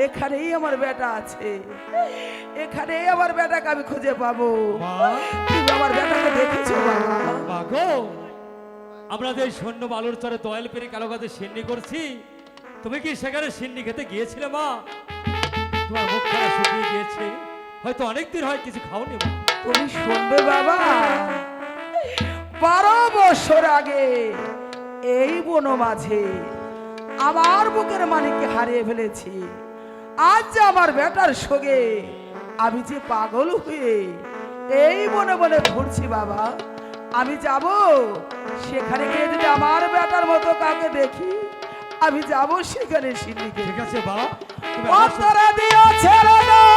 এখানেই আমার বেটা আছে, এখানেই আমার বেটাকে আমি খুঁজে পাবো। তুমি আমার বেটাকে দেখেছো বাবা? গো, আমরা যে সৈন্য বালুর চরে দয়াল পেরে কালো গাছে সিন্নি করছি, তুমি কি সেখানে সিন্নি খেতে গিয়েছিলে মা? তোমার মুখটা শুকিয়ে গিয়েছে, হয়তো অনেকদিন হয় কিছু খাওনি মা। তুমি শুনবে বাবা, 12 বছর আগে এই বন মাঝে আমার বুকের মানিককে হারিয়ে ফেলেছি। আজ যে আমার বেটার সঙ্গে আমি যে পাগল হয়ে এই বনে বনে ঘুরছি বাবা, আমি যাব সেখানে গিয়ে যদি আমার বেটার মতো কাউকে দেখি, আমি যাব সেখানে সিন্নিকে। ঠিক আছে বাবা, দিও ছেড়ে দাও।